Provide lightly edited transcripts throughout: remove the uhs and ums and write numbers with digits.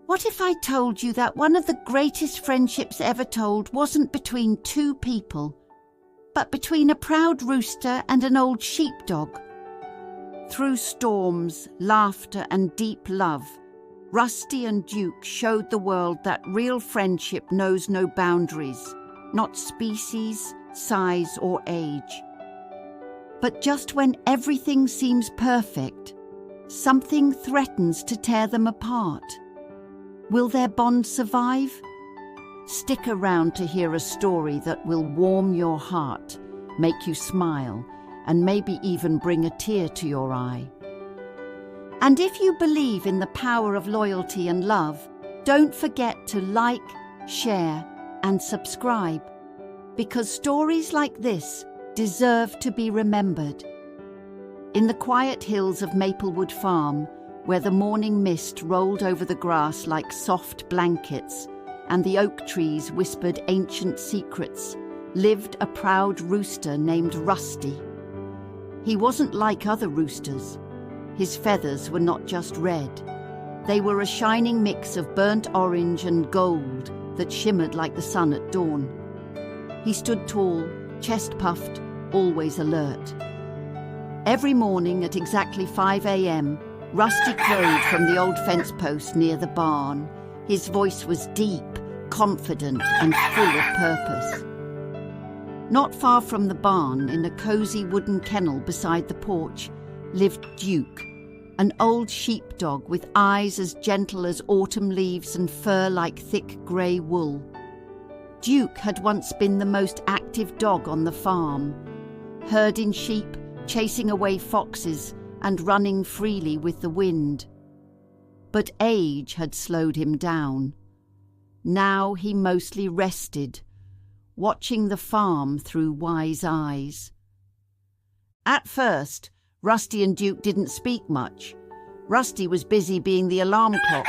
What if I told you that one of the greatest friendships ever told wasn't between two people, but between a proud rooster and an old sheepdog? Through storms, laughter and deep love, Rusty and Duke showed the world that real friendship knows no boundaries, not species, size or age. But just when everything seems perfect, something threatens to tear them apart. Will their bond survive? Stick around to hear a story that will warm your heart, make you smile, and maybe even bring a tear to your eye. And if you believe in the power of loyalty and love, don't forget to like, share, and subscribe, because stories like this deserve to be remembered. In the quiet hills of Maplewood Farm, where the morning mist rolled over the grass like soft blankets and the oak trees whispered ancient secrets, lived a proud rooster named Rusty. He wasn't like other roosters. His feathers were not just red. They were a shining mix of burnt orange and gold that shimmered like the sun at dawn. He stood tall, chest-puffed, always alert. Every morning at exactly 5 a.m., Rusty crowed from the old fence post near the barn. His voice was deep, confident, and full of purpose. Not far from the barn, in a cozy wooden kennel beside the porch, lived Duke, an old sheepdog with eyes as gentle as autumn leaves and fur like thick grey wool. Duke had once been the most active dog on the farm, herding sheep, chasing away foxes, and running freely with the wind. But age had slowed him down. Now he mostly rested, watching the farm through wise eyes. At first, Rusty and Duke didn't speak much. Rusty was busy being the alarm clock,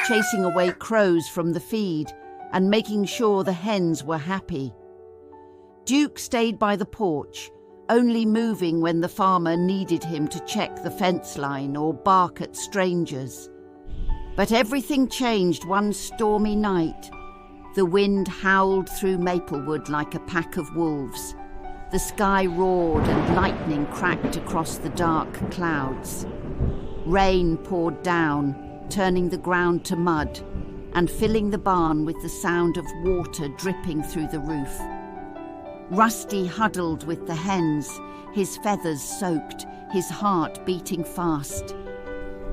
chasing away crows from the feed and making sure the hens were happy. Duke stayed by the porch, only moving when the farmer needed him to check the fence line or bark at strangers. But everything changed one stormy night. The wind howled through Maplewood like a pack of wolves. The sky roared and lightning cracked across the dark clouds. Rain poured down, turning the ground to mud and filling the barn with the sound of water dripping through the roof. Rusty huddled with the hens, his feathers soaked, his heart beating fast.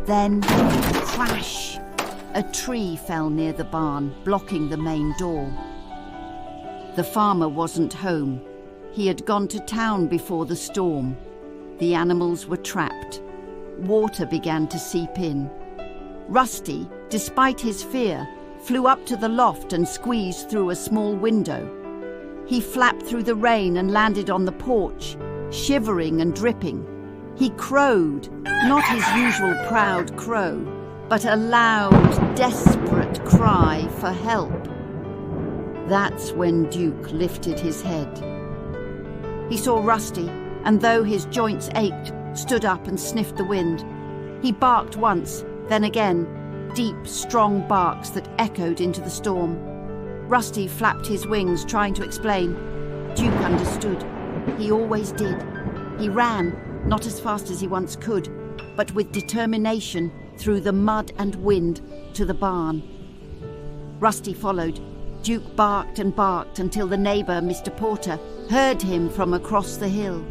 Then, crash! A tree fell near the barn, blocking the main door. The farmer wasn't home. He had gone to town before the storm. The animals were trapped. Water began to seep in. Rusty, despite his fear, flew up to the loft and squeezed through a small window. He flapped through the rain and landed on the porch, shivering and dripping. He crowed, not his usual proud crow, but a loud, desperate cry for help. That's when Duke lifted his head. He saw Rusty, and though his joints ached, stood up and sniffed the wind. He barked once, then again, deep, strong barks that echoed into the storm. Rusty flapped his wings, trying to explain. Duke understood. He always did. He ran, not as fast as he once could, but with determination through the mud and wind to the barn. Rusty followed. Duke barked and barked until the neighbour, Mr. Porter, heard him from across the hill.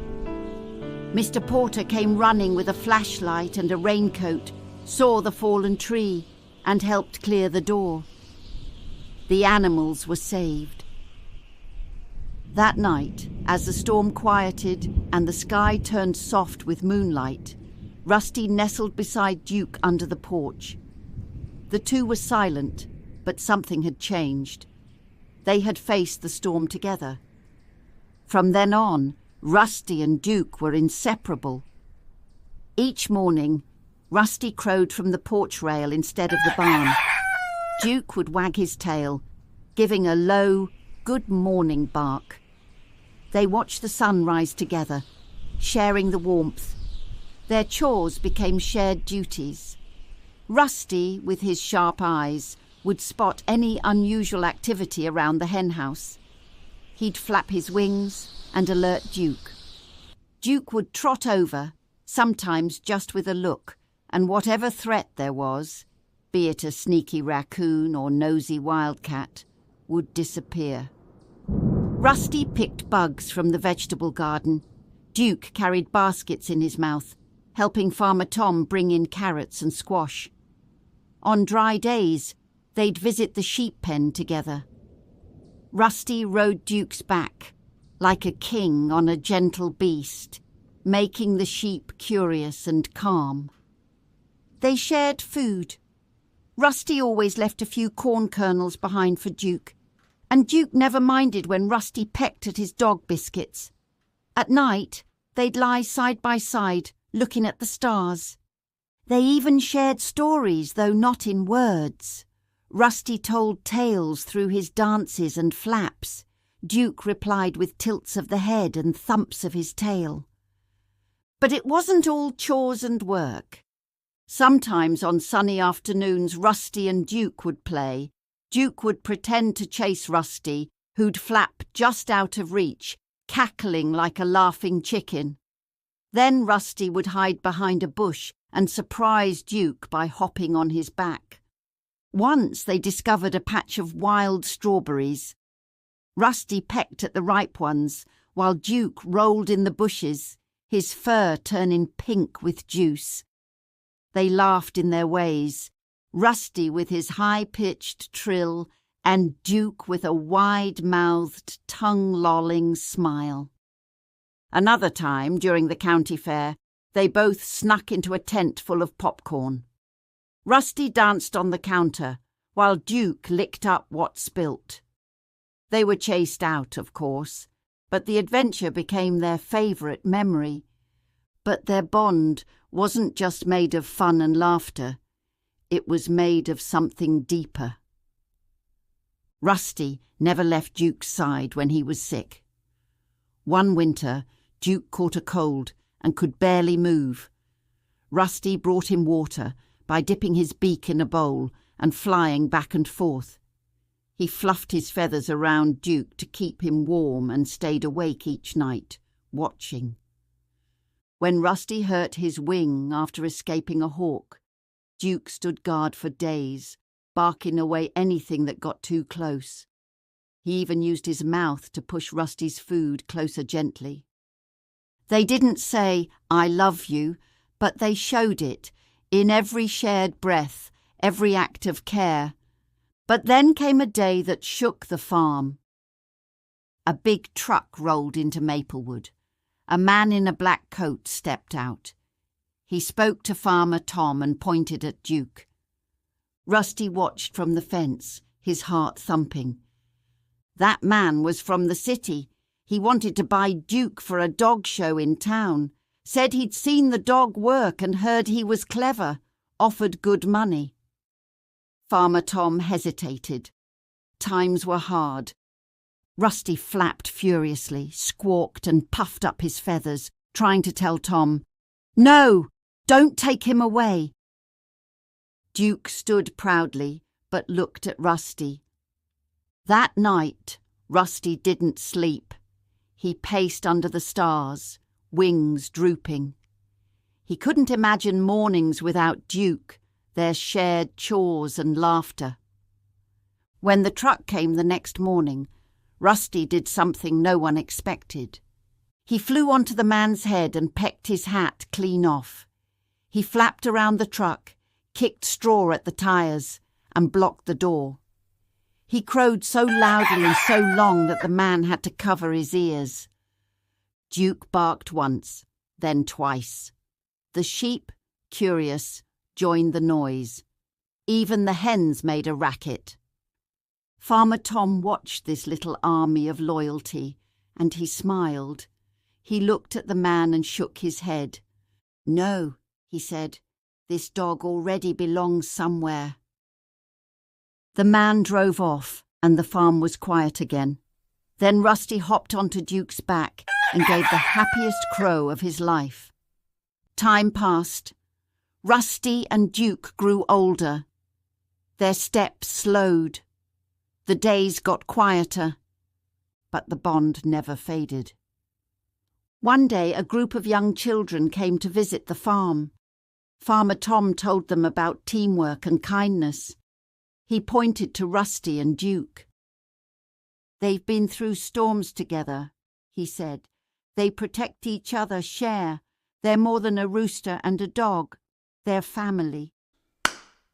Mr. Porter came running with a flashlight and a raincoat, saw the fallen tree, and helped clear the door. The animals were saved. That night, as the storm quieted and the sky turned soft with moonlight, Rusty nestled beside Duke under the porch. The two were silent, but something had changed. They had faced the storm together. From then on, Rusty and Duke were inseparable. Each morning, Rusty crowed from the porch rail instead of the barn. Duke would wag his tail, giving a low, good morning bark. They watched the sun rise together, sharing the warmth. Their chores became shared duties. Rusty, with his sharp eyes, would spot any unusual activity around the henhouse. He'd flap his wings and alert Duke. Duke would trot over, sometimes just with a look, and whatever threat there was, be it a sneaky raccoon or nosy wildcat, would disappear. Rusty picked bugs from the vegetable garden. Duke carried baskets in his mouth, helping Farmer Tom bring in carrots and squash. On dry days, they'd visit the sheep pen together. Rusty rode Duke's back, like a king on a gentle beast, making the sheep curious and calm. They shared food. Rusty always left a few corn kernels behind for Duke, and Duke never minded when Rusty pecked at his dog biscuits. At night, they'd lie side by side, looking at the stars. They even shared stories, though not in words. Rusty told tales through his dances and flaps. Duke replied with tilts of the head and thumps of his tail. But it wasn't all chores and work. Sometimes on sunny afternoons Rusty and Duke would play. Duke would pretend to chase Rusty, who'd flap just out of reach, cackling like a laughing chicken. Then Rusty would hide behind a bush and surprise Duke by hopping on his back. Once they discovered a patch of wild strawberries. Rusty pecked at the ripe ones, while Duke rolled in the bushes, his fur turning pink with juice. They laughed in their ways, Rusty with his high-pitched trill and Duke with a wide-mouthed, tongue-lolling smile. Another time, during the county fair, they both snuck into a tent full of popcorn. Rusty danced on the counter, while Duke licked up what spilt. They were chased out, of course, but the adventure became their favourite memory. But their bond wasn't just made of fun and laughter. It was made of something deeper. Rusty never left Duke's side when he was sick. One winter, Duke caught a cold and could barely move. Rusty brought him water by dipping his beak in a bowl and flying back and forth. He fluffed his feathers around Duke to keep him warm and stayed awake each night, watching. When Rusty hurt his wing after escaping a hawk, Duke stood guard for days, barking away anything that got too close. He even used his mouth to push Rusty's food closer gently. They didn't say, "I love you," but they showed it in every shared breath, every act of care. But then came a day that shook the farm. A big truck rolled into Maplewood. A man in a black coat stepped out. He spoke to Farmer Tom and pointed at Duke. Rusty watched from the fence, his heart thumping. That man was from the city. He wanted to buy Duke for a dog show in town, said he'd seen the dog work and heard he was clever, offered good money. Farmer Tom hesitated. Times were hard. Rusty flapped furiously, squawked and puffed up his feathers, trying to tell Tom, "No, don't take him away." Duke stood proudly, but looked at Rusty. That night, Rusty didn't sleep. He paced under the stars, wings drooping. He couldn't imagine mornings without Duke, their shared chores and laughter. When the truck came the next morning, Rusty did something no one expected. He flew onto the man's head and pecked his hat clean off. He flapped around the truck, kicked straw at the tires, and blocked the door. He crowed so loudly and so long that the man had to cover his ears. Duke barked once, then twice. The sheep, curious, joined the noise. Even the hens made a racket. Farmer Tom watched this little army of loyalty, and he smiled. He looked at the man and shook his head. "No," he said, "this dog already belongs somewhere." The man drove off, and the farm was quiet again. Then Rusty hopped onto Duke's back and gave the happiest crow of his life. Time passed. Rusty and Duke grew older. Their steps slowed. The days got quieter, but the bond never faded. One day, a group of young children came to visit the farm. Farmer Tom told them about teamwork and kindness. He pointed to Rusty and Duke. "They've been through storms together," he said. "They protect each other, share. They're more than a rooster and a dog. They're family."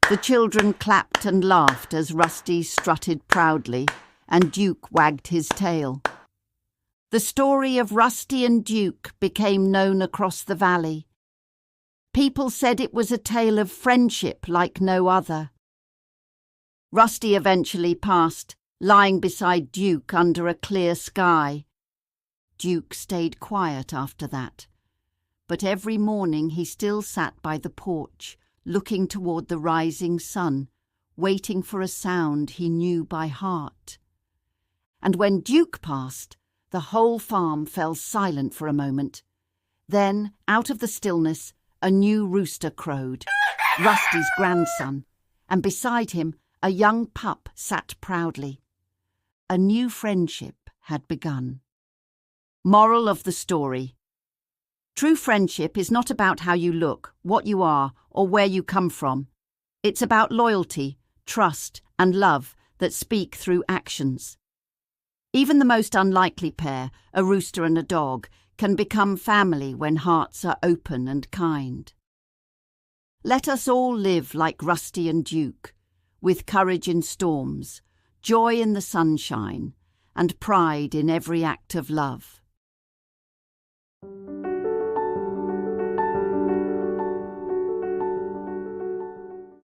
The children clapped and laughed as Rusty strutted proudly and Duke wagged his tail. The story of Rusty and Duke became known across the valley. People said it was a tale of friendship like no other. Rusty eventually passed, lying beside Duke under a clear sky. Duke stayed quiet after that, but every morning he still sat by the porch, looking toward the rising sun, waiting for a sound he knew by heart. And when Duke passed, the whole farm fell silent for a moment. Then, out of the stillness, a new rooster crowed, Rusty's grandson, and beside him a young pup sat proudly. A new friendship had begun. Moral of the story: true friendship is not about how you look, what you are, or where you come from. It's about loyalty, trust, and love that speak through actions. Even the most unlikely pair, a rooster and a dog, can become family when hearts are open and kind. Let us all live like Rusty and Duke, with courage in storms, joy in the sunshine, and pride in every act of love.